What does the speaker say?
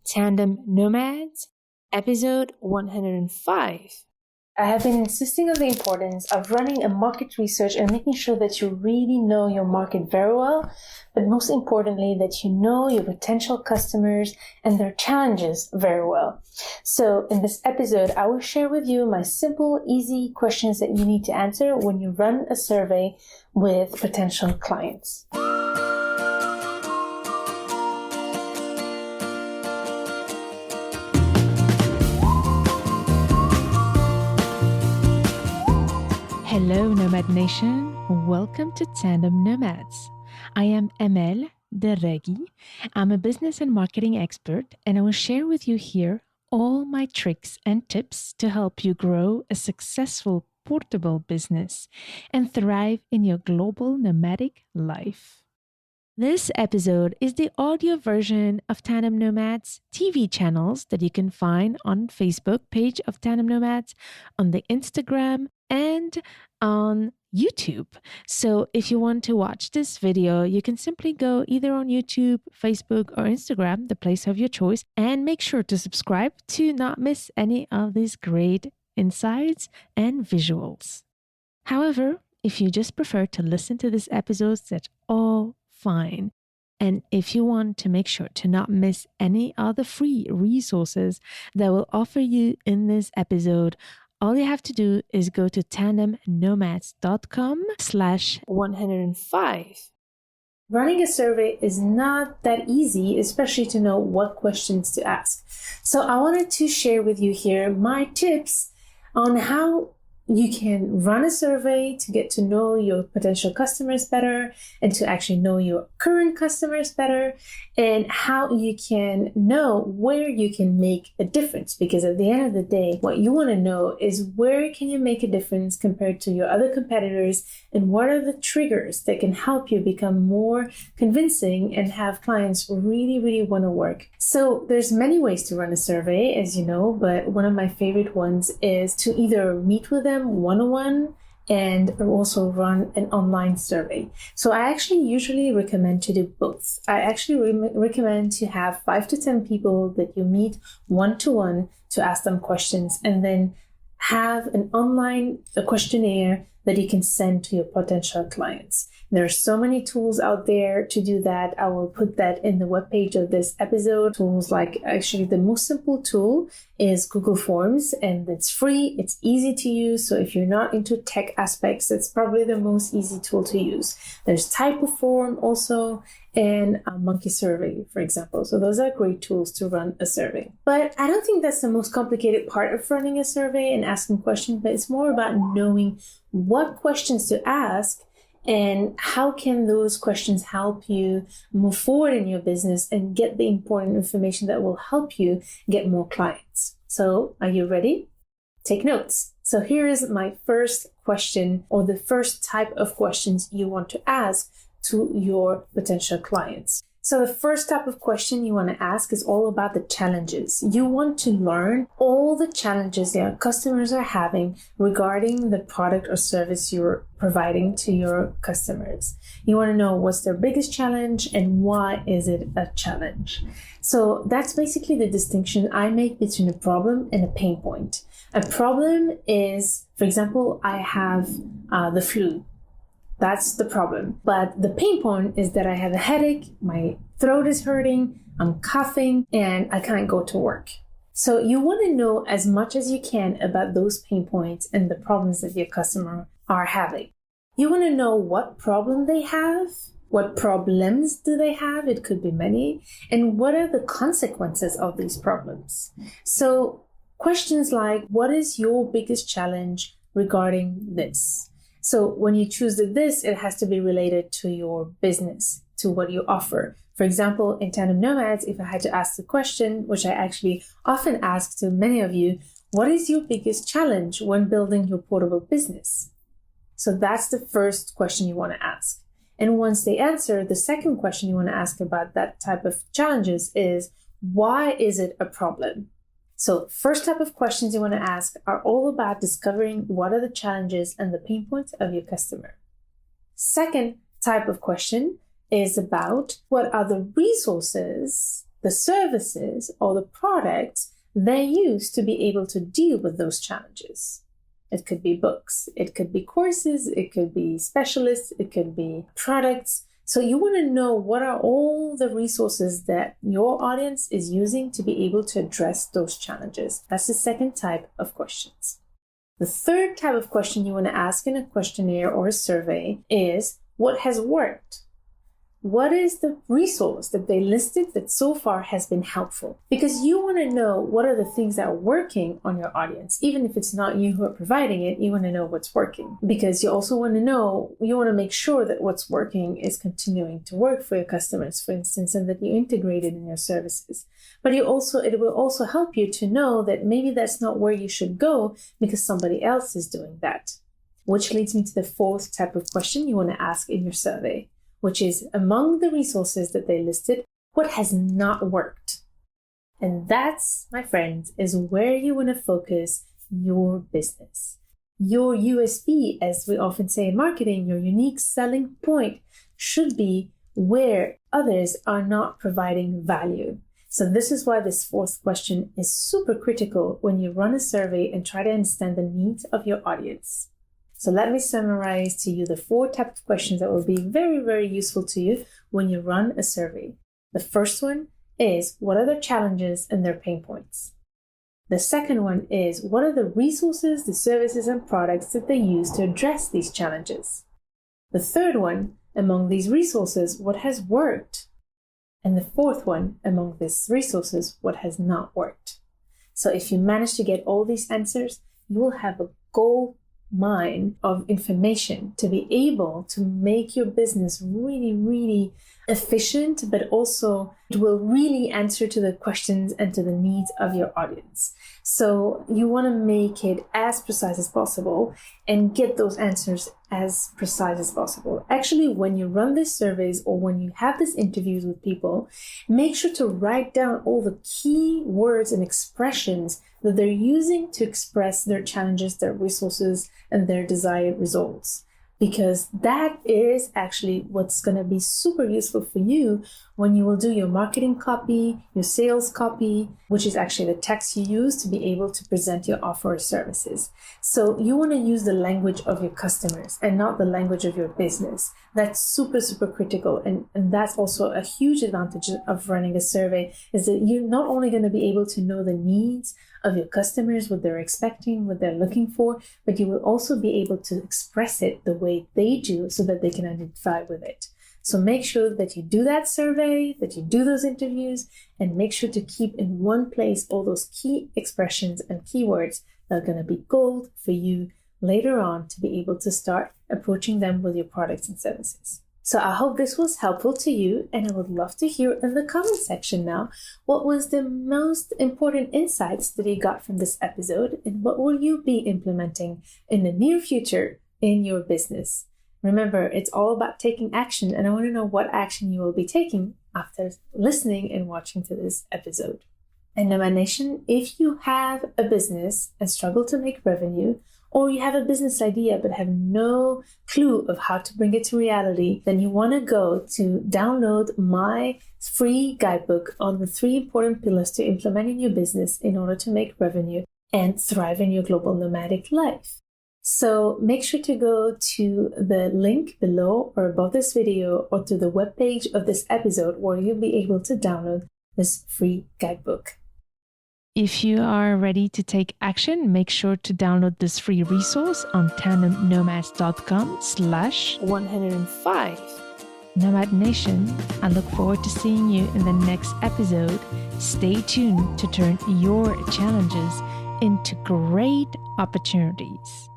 Tandem Nomads, episode 105. I have been insisting on the importance of running a market research and making sure that you really know your market very well, but most importantly, that you know your potential customers and their challenges very well. So in this episode, I will share with you my simple, easy questions that you need to answer when you run a survey with potential clients. Hello, Nomad Nation. Welcome to Tandem Nomads. I am Emel Derregi. I'm a business and marketing expert, and I will share with you here all my tricks and tips to help you grow a successful portable business and thrive in your global nomadic life. This episode is the audio version of Tandem Nomads TV channels that you can find on Facebook page of Tandem Nomads, on the Instagram, and on YouTube. So if you want to watch this video, you can simply go either on YouTube, Facebook, or Instagram, the place of your choice, and make sure to subscribe to not miss any of these great insights and visuals. However, if you just prefer to listen to these episodes, that's all fine. And if you want to make sure to not miss any of the free resources that will offer you in this episode, all you have to do is go to tandemnomads.com/105. Running a survey is not that easy, especially to know what questions to ask. So I wanted to share with you here my tips on how you can run a survey to get to know your potential customers better and to actually know your current customers better, and how you can know where you can make a difference. Because at the end of the day, what you want to know is where can you make a difference compared to your other competitors, and what are the triggers that can help you become more convincing and have clients really want to work. So there's many ways to run a survey, as you know, but one of my favorite ones is to either meet with them one-on-one and also run an online survey. So I actually usually recommend to do both. I actually recommend to have 5 to 10 people that you meet one-to-one to ask them questions, and then have an online questionnaire that you can send to your potential clients. There are so many tools out there to do that. I will put that in the webpage of this episode. Tools like, actually the most simple tool is Google Forms, and it's free. It's easy to use. So if you're not into tech aspects, it's probably the most easy tool to use. There's Typeform also, and a Monkey Survey, for example. So those are great tools to run a survey. But I don't think that's the most complicated part of running a survey and asking questions, but it's more about knowing what questions to ask and how can those questions help you move forward in your business and get the important information that will help you get more clients. So are you ready? Take notes. So here is my first question, or the first type of questions you want to ask to your potential clients. So the first type of question you want to ask is all about the challenges. You want to learn all the challenges your customers are having regarding the product or service you're providing to your customers. You want to know what's their biggest challenge and why is it a challenge. So that's basically the distinction I make between a problem and a pain point. A problem is, for example, I have the flu. That's the problem. But the pain point is that I have a headache, my throat is hurting, I'm coughing, and I can't go to work. So you want to know as much as you can about those pain points and the problems that your customer are having. You want to know what problem they have, what problems do they have, it could be many, and what are the consequences of these problems. So questions like, what is your biggest challenge regarding this? So when you choose this, it has to be related to your business, to what you offer. For example, in Tandem Nomads, if I had to ask the question, which I actually often ask to many of you, what is your biggest challenge when building your portable business? So that's the first question you want to ask. And once they answer, the second question you want to ask about that type of challenges is, why is it a problem? So first type of questions you want to ask are all about discovering what are the challenges and the pain points of your customer. Second type of question is about what are the resources the services or the products they use to be able to deal with those challenges. It could be books, it could be courses, it could be specialists, it could be products. So you want to know what are all the resources that your audience is using to be able to address those challenges. That's the second type of questions. The third type of question you want to ask in a questionnaire or a survey is, what has worked? What is the resource that they listed that so far has been helpful? Because you want to know what are the things that are working on your audience. Even if it's not you who are providing it, you want to know what's working. Because you also want to know, you want to make sure that what's working is continuing to work for your customers, for instance, and that you integrate it in your services. But it will also help you to know that maybe that's not where you should go because somebody else is doing that. Which leads me to the fourth type of question you want to ask in your survey, which is, among the resources that they listed, what has not worked? And that's, my friends, is where you want to focus your business. Your USP, as we often say in marketing, your unique selling point should be where others are not providing value. So this is why this fourth question is super critical when you run a survey and try to understand the needs of your audience. So let me summarize to you the four types of questions that will be very, very useful to you when you run a survey. The first one is, what are their challenges and their pain points? The second one is, what are the resources, the services, and products that they use to address these challenges? The third one, among these resources, what has worked? And the fourth one, among these resources, what has not worked? So if you manage to get all these answers, you will have a gold mine of information to be able to make your business really, really efficient, but also it will really answer to the questions and to the needs of your audience. So you want to make it as precise as possible and get those answers as precise as possible. Actually, when you run these surveys or when you have these interviews with people, make sure to write down all the key words and expressions that they're using to express their challenges, their resources, and their desired results. Because that is actually what's going to be super useful for you when you will do your marketing copy, your sales copy, which is actually the text you use to be able to present your offer or services. So you want to use the language of your customers and not the language of your business. That's super, super critical. And that's also a huge advantage of running a survey, is that you're not only going to be able to know the needs of your customers, what they're expecting, what they're looking for, but you will also be able to express it the way they do so that they can identify with it. So make sure that you do that survey, that you do those interviews, and make sure to keep in one place all those key expressions and keywords that are going to be gold for you later on to be able to start approaching them with your products and services. So I hope this was helpful to you, and I would love to hear in the comment section now, what was the most important insights that you got from this episode, and what will you be implementing in the near future in your business? Remember, it's all about taking action, and I want to know what action you will be taking after listening and watching to this episode. And Nomad Nation, if you have a business and struggle to make revenue, or you have a business idea but have no clue of how to bring it to reality, then you want to go to download my free guidebook on the 3 important pillars to implement in your business in order to make revenue and thrive in your global nomadic life. So make sure to go to the link below or above this video or to the webpage of this episode where you'll be able to download this free guidebook. If you are ready to take action, make sure to download this free resource on tandemnomads.com/105. Nomad Nation, I look forward to seeing you in the next episode. Stay tuned to turn your challenges into great opportunities.